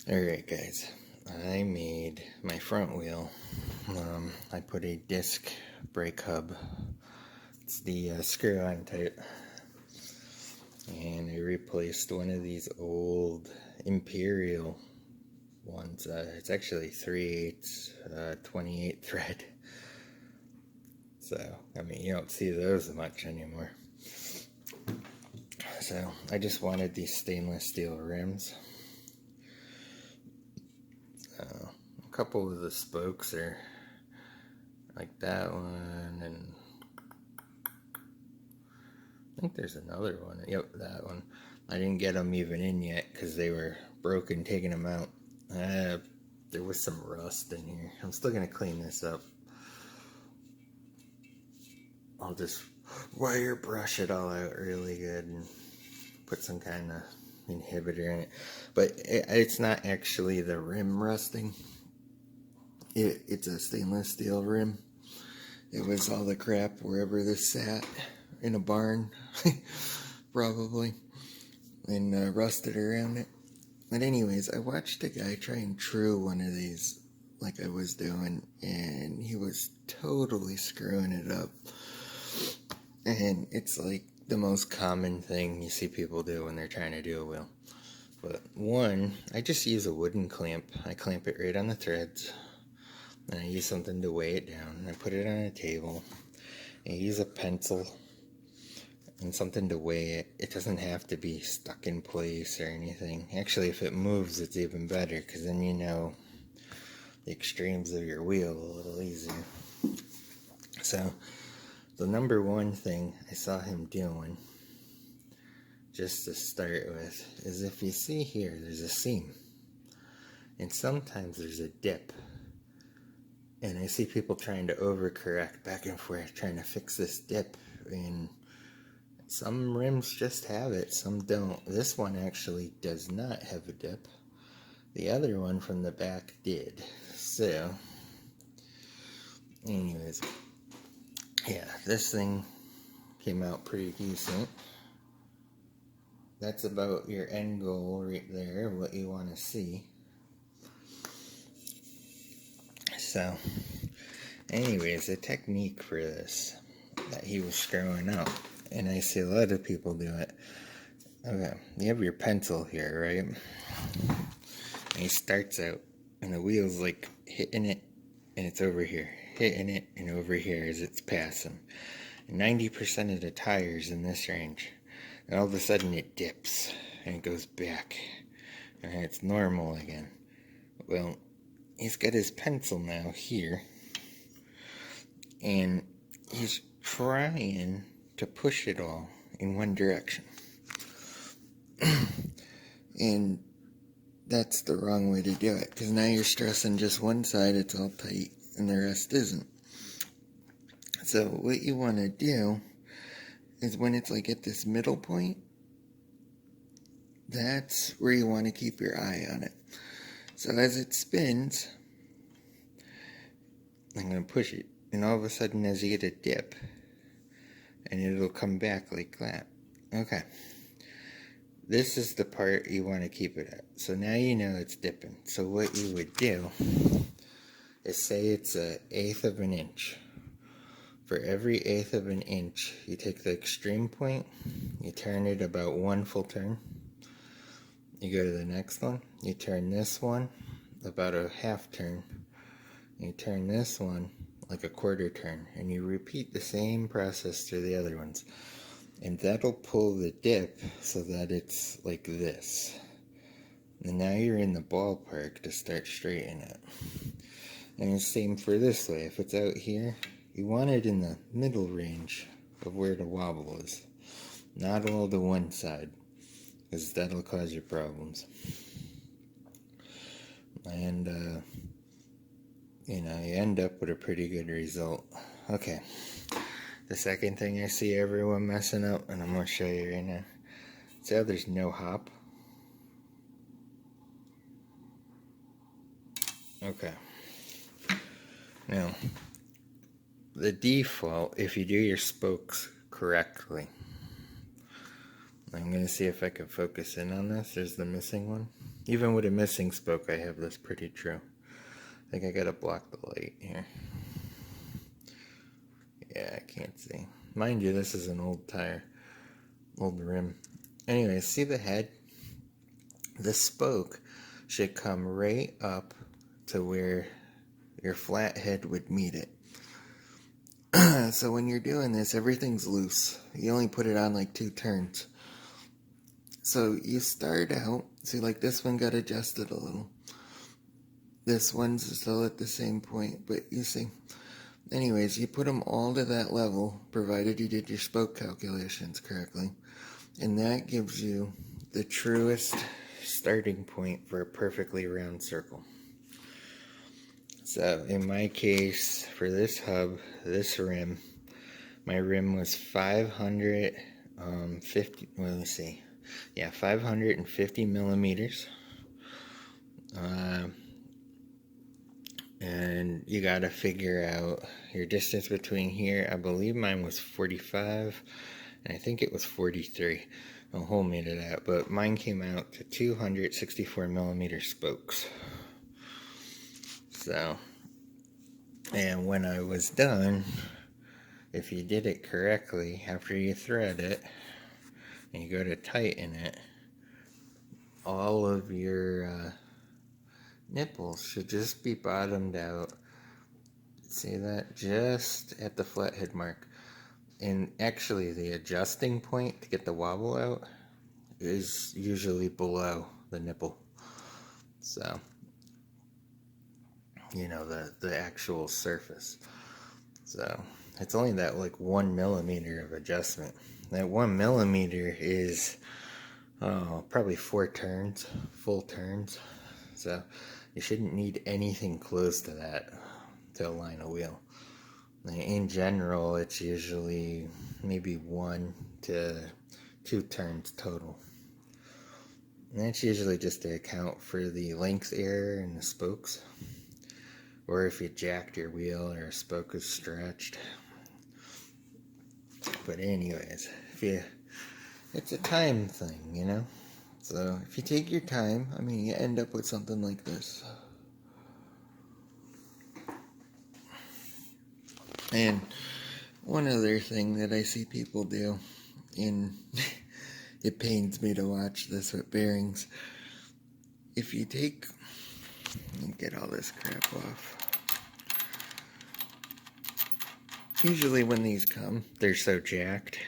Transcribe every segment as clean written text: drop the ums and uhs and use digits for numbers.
Alright guys, I made my front wheel. I put a disc brake hub. It's the screw-on type. And I replaced one of these old Imperial ones. It's actually 3/8 28 thread. So, I mean, you don't see those much anymore. So, I just wanted these stainless steel rims. A couple of the spokes are like that one, and I think there's another one. Yep, that one. I didn't get them even in yet because they were broken taking them out. There was some rust in here. I'm still going to clean this up. I'll just wire brush it all out really good and put some kind of inhibitor in it. But it's not actually the rim rusting. It's a stainless steel rim. It was all the crap wherever this sat, in a barn, probably, and rusted around it. But anyways, I watched a guy try and true one of these like I was doing, and he was totally screwing it up. And it's like the most common thing you see people do when they're trying to do a wheel. But one, I just use a wooden clamp. I clamp it right on the threads. And I use something to weigh it down. I put it on a table. I use a pencil and something to weigh it. It doesn't have to be stuck in place or anything. Actually, if it moves, it's even better, because then you know the extremes of your wheel a little easier. So, the number one thing I saw him doing, just to start with, is if you see here, there's a seam. And sometimes there's a dip. And I see people trying to overcorrect back and forth, trying to fix this dip. And some rims just have it, some don't. This one actually does not have a dip. The other one from the back did. So, anyways, yeah, this thing came out pretty decent. That's about your end goal right there, what you want to see. So, anyways, the technique for this that he was screwing up, and I see a lot of people do it. Okay, you have your pencil here, right? And he starts out, and the wheel's like hitting it, and it's over here. Hitting it, and over here as it's passing. 90% of the tires in this range. And all of a sudden it dips, and it goes back. And it's normal again. Well, he's got his pencil now here, and he's trying to push it all in one direction. And that's the wrong way to do it, because now you're stressing just one side, it's all tight, and the rest isn't. So what you want to do is when it's like at this middle point, that's where you want to keep your eye on it. So as it spins, I'm going to push it, and all of a sudden as you get a dip, and it'll come back like that. Okay. This is the part you want to keep it at. So now you know it's dipping. So what you would do is say it's 1/8 of an inch. For every 1/8 of an inch, you take the extreme point, you turn it about 1 full turn. You go to the next one, you turn this one about a 1/2 turn. You turn this one like a 1/4 turn, and you repeat the same process through the other ones. And that'll pull the dip so that it's like this. And now you're in the ballpark to start straightening it. And the same for this way. If it's out here, you want it in the middle range of where the wobble is. Not all to one side, because that'll cause you problems. And, you end up with a pretty good result. Okay. The second thing I see everyone messing up, and I'm going to show you right now. See how there's no hop? Okay. Now, the default, if you do your spokes correctly, I'm going to see if I can focus in on this. There's the missing one. Even with a missing spoke, I have this pretty true. I think I gotta block the light here. Yeah, I can't see. Mind you, this is an old tire. Old rim. Anyway, see the head? The spoke should come right up to where your flat head would meet it. So when you're doing this, everything's loose. You only put it on like 2 turns. So you start out, see, like this one got adjusted a little. This one's still at the same point, but you see. Anyways, you put them all to that level, provided you did your spoke calculations correctly. And that gives you the truest starting point for a perfectly round circle. So in my case, for this hub, this rim, my rim was 550, well, let me see. Yeah, 550 millimeters. And you gotta figure out your distance between here. I believe mine was 45, and I think it was 43. Don't hold me to that, but mine came out to 264 millimeter spokes. So, and when I was done, if you did it correctly, after you thread it, and you go to tighten it, all of your nipples should just be bottomed out. See that? Just at the flathead mark. And actually the adjusting point to get the wobble out is usually below the nipple. So, you know, the actual surface. So it's only that like 1 millimeter of adjustment. That 1 millimeter is probably 4 turns, full turns. So you shouldn't need anything close to that to align a wheel. In general, it's usually maybe 1 to 2 turns total. And that's usually just to account for the length error in the spokes, or if you jacked your wheel or a spoke is stretched. But anyways, it's a time thing, you know? So if you take your time, I mean, you end up with something like this. And one other thing that I see people do, and it pains me to watch this with bearings. If you take, let me get all this crap off. Usually when these come, they're so jacked.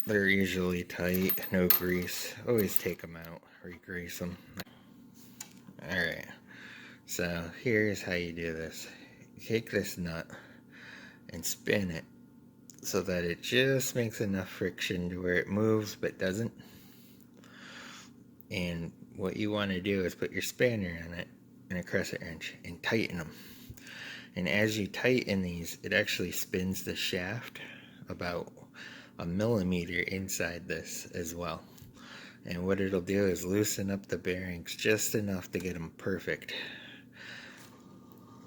They're usually tight, no grease. Always take them out, re-grease them. Alright, so here's how you do this. You take this nut and spin it so that it just makes enough friction to where it moves but doesn't. And what you want to do is put your spanner on it and a crescent wrench and tighten them. And as you tighten these, it actually spins the shaft about 1 millimeter inside this as well. And what it'll do is loosen up the bearings just enough to get them perfect.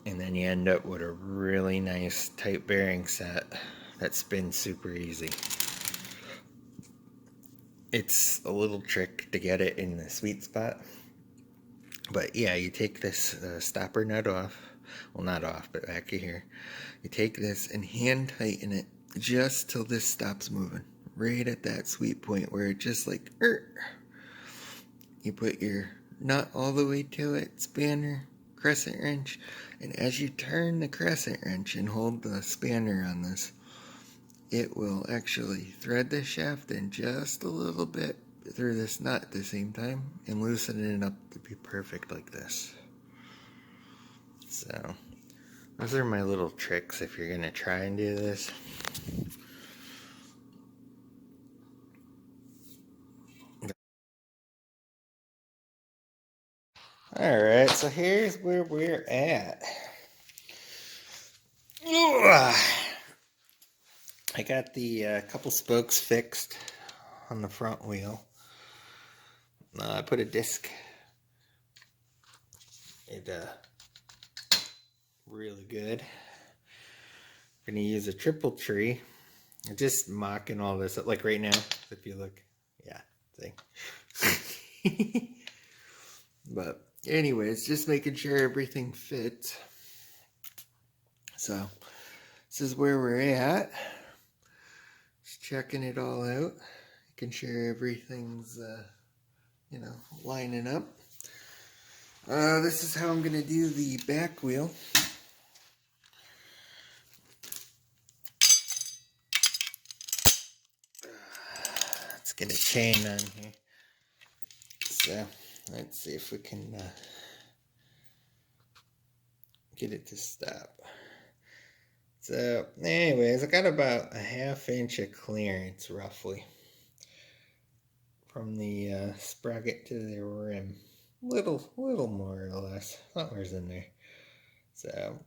And then you end up with a really nice tight bearing set that spins super easy. It's a little trick to get it in the sweet spot. But yeah, you take this stopper nut off. Well, not off, but back here. You take this and hand tighten it just till this stops moving. Right at that sweet point where it just like, you put your nut all the way to it, spanner, crescent wrench, and as you turn the crescent wrench and hold the spanner on this, it will actually thread the shaft in just a little bit through this nut at the same time and loosen it up to be perfect like this. So those are my little tricks if you're going to try and do this. Alright, so here's where we're at. I got the couple spokes fixed on the front wheel. I put a disc. It really good. I'm gonna use a triple tree. I'm just mocking all this up. Like right now, if you look, Yeah, see. But anyways, just making sure everything fits. So this is where we're at. Just checking it all out, making sure everything's lining up. This is how I'm gonna do the back wheel. Let's get a chain on here. So let's see if we can get it to stop. So anyways, I got about a 1/2 inch of clearance roughly from the sprocket to the rim. Little more or less. Somewhere's in there. So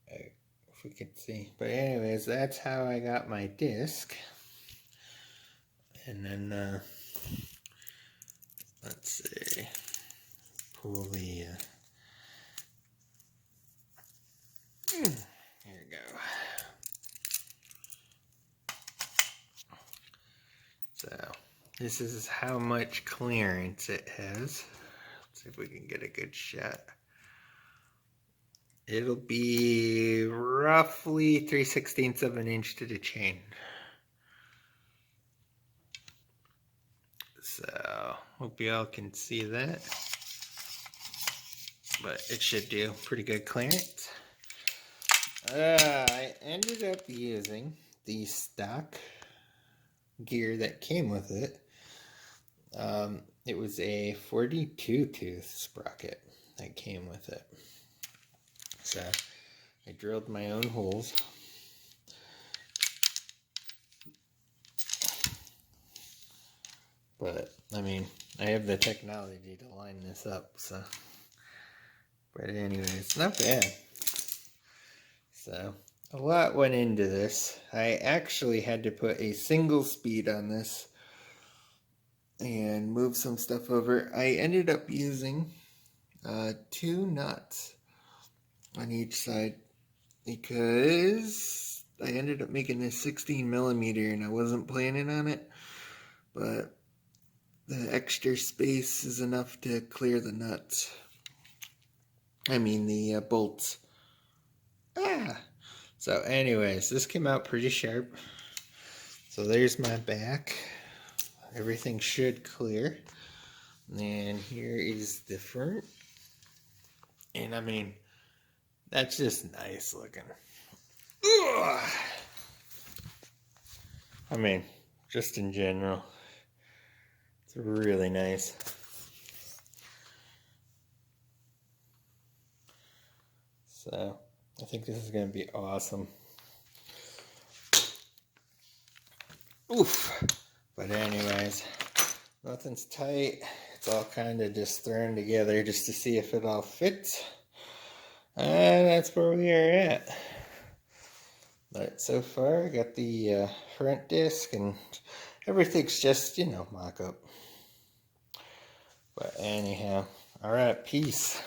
if we could see. But anyways, that's how I got my disc. And then let's see. Pull the here we go. So this is how much clearance it has. Let's see if we can get a good shot. It'll be roughly 3/16 of an inch to the chain. So hope you all can see that. But it should do pretty good clearance. I ended up using the stock gear that came with it. It was a 42 tooth sprocket that came with it. So I drilled my own holes. But I mean, I have the technology to line this up, so. But anyway, it's not bad. So a lot went into this. I actually had to put a single speed on this and move some stuff over. I ended up using 2 nuts on each side because I ended up making this 16 millimeter and I wasn't planning on it, but the extra space is enough to clear the nuts. I mean the bolts. So anyways, this came out pretty sharp. So there's my back. Everything should clear. And here is the front. And I mean, that's just nice looking. Ugh. I mean, just in general, it's really nice. So I think this is going to be awesome. Oof. But anyways, nothing's tight. It's all kind of just thrown together just to see if it all fits. And that's where we are at. But so far, I got the front disc and everything's just, mock-up. But anyhow, alright, peace.